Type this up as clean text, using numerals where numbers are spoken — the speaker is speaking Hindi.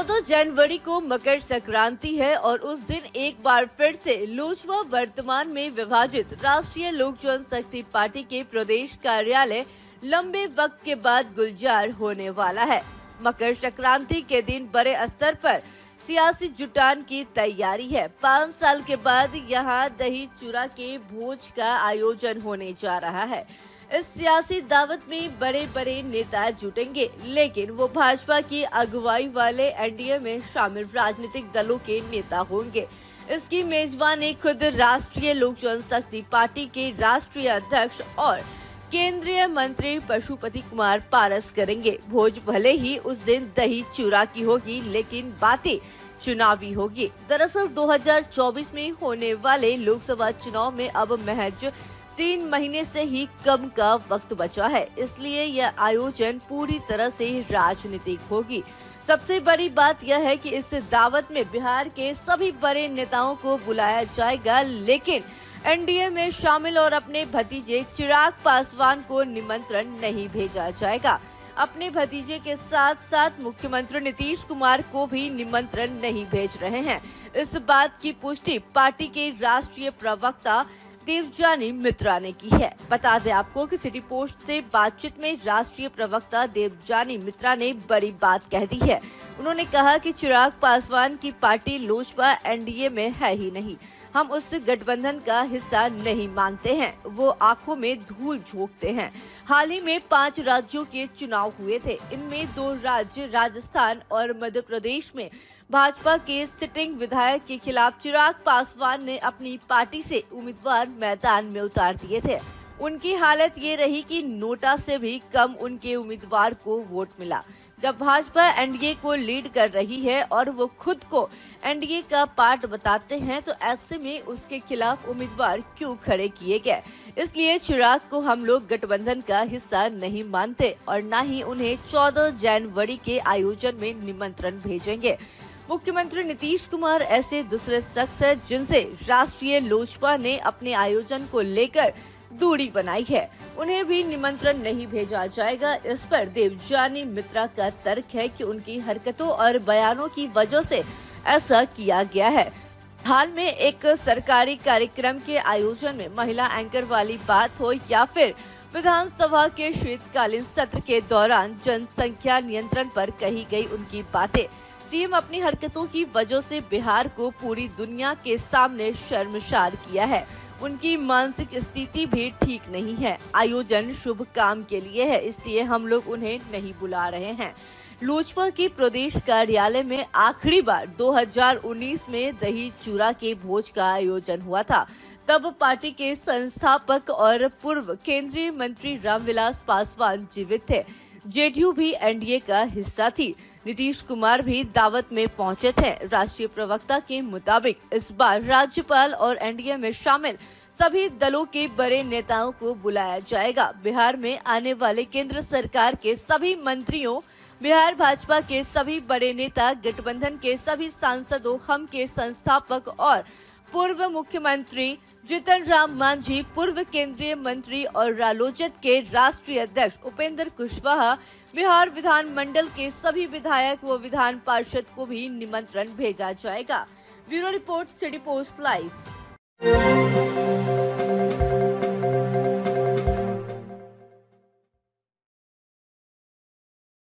14 जनवरी को मकर संक्रांति है और उस दिन एक बार फिर से लोजपा वर्तमान में विभाजित राष्ट्रीय लोक जनशक्ति पार्टी के प्रदेश कार्यालय लंबे वक्त के बाद गुलजार होने वाला है। मकर संक्रांति के दिन बड़े स्तर पर सियासी जुटान की तैयारी है। 5 साल के बाद यहां दही चूड़ा के भोज का आयोजन होने जा रहा है। इस सियासी दावत में बड़े बड़े नेता जुटेंगे, लेकिन वो भाजपा की अगुवाई वाले एनडीए में शामिल राजनीतिक दलों के नेता होंगे। इसकी मेजबानी खुद राष्ट्रीय लोक जनशक्ति पार्टी के राष्ट्रीय अध्यक्ष और केंद्रीय मंत्री पशुपति कुमार पारस करेंगे। भोज भले ही उस दिन दही चूड़ा की होगी, लेकिन बातें चुनावी होगी। दरअसल 2024 में होने वाले लोकसभा चुनाव में अब महज 3 महीने से ही कम का वक्त बचा है, इसलिए यह आयोजन पूरी तरह से राजनीतिक होगी। सबसे बड़ी बात यह है कि इस दावत में बिहार के सभी बड़े नेताओं को बुलाया जाएगा, लेकिन एनडीए में शामिल और अपने भतीजे चिराग पासवान को निमंत्रण नहीं भेजा जाएगा। अपने भतीजे के साथ साथ मुख्यमंत्री नीतीश कुमार को भी निमंत्रण नहीं भेज रहे हैं। इस बात की पुष्टि पार्टी के राष्ट्रीय प्रवक्ता देवजानी मित्रा ने की है। बता दें आपको कि सिटी पोस्ट से बातचीत में राष्ट्रीय प्रवक्ता देवजानी मित्रा ने बड़ी बात कह दी है। उन्होंने कहा कि चिराग पासवान की पार्टी लोजपा एनडीए में है ही नहीं। हम उस गठबंधन का हिस्सा नहीं मानते हैं। वो आंखों में धूल झोंकते हैं। हाल ही में 5 राज्यों के चुनाव हुए थे। इनमें 2 राज्य राजस्थान और मध्य प्रदेश में भाजपा के सिटिंग विधायक के खिलाफ चिराग पासवान ने अपनी पार्टी से उम्मीदवार मैदान में उतार दिए थे। उनकी हालत ये रही कि नोटा से भी कम उनके उम्मीदवार को वोट मिला। जब भाजपा एनडीए को लीड कर रही है और वो खुद को एनडीए का पार्ट बताते हैं, तो ऐसे में उसके खिलाफ उम्मीदवार क्यों खड़े किए गए। इसलिए चिराग को हम लोग गठबंधन का हिस्सा नहीं मानते और न ही उन्हें 14 जनवरी के आयोजन में निमंत्रण भेजेंगे। मुख्यमंत्री नीतीश कुमार ऐसे दूसरे शख्स है जिनसे राष्ट्रीय लोजपा ने अपने आयोजन को लेकर दूरी बनाई है। उन्हें भी निमंत्रण नहीं भेजा जाएगा। इस पर देवजानी मित्रा का तर्क है कि उनकी हरकतों और बयानों की वजह से ऐसा किया गया है। हाल में एक सरकारी कार्यक्रम के आयोजन में महिला एंकर वाली बात हो या फिर विधानसभा के शीतकालीन सत्र के दौरान जनसंख्या नियंत्रण पर कही गई उनकी बातें, सीएम अपनी हरकतों की वजह से बिहार को पूरी दुनिया के सामने शर्मसार किया है। उनकी मानसिक स्थिति भी ठीक नहीं है। आयोजन शुभ काम के लिए है, इसलिए हम लोग उन्हें नहीं बुला रहे हैं। लोजपा के प्रदेश कार्यालय में आखिरी बार 2019 में दही चूड़ा के भोज का आयोजन हुआ था। तब पार्टी के संस्थापक और पूर्व केंद्रीय मंत्री रामविलास पासवान जीवित थे। जेडीयू भी एनडीए का हिस्सा थी। नीतीश कुमार भी दावत में पहुंचे थे। राष्ट्रीय प्रवक्ता के मुताबिक इस बार राज्यपाल और एनडीए में शामिल सभी दलों के बड़े नेताओं को बुलाया जाएगा। बिहार में आने वाले केंद्र सरकार के सभी मंत्रियों, बिहार भाजपा के सभी बड़े नेता, गठबंधन के सभी सांसदों, हम के संस्थापक और पूर्व मुख्यमंत्री जीतन राम मांझी, पूर्व केंद्रीय मंत्री और रालोजत के राष्ट्रीय अध्यक्ष उपेंद्र कुशवाहा, बिहार विधानमंडल के सभी विधायक व विधान पार्षद को भी निमंत्रण भेजा जाएगा। Bureau report, city post live.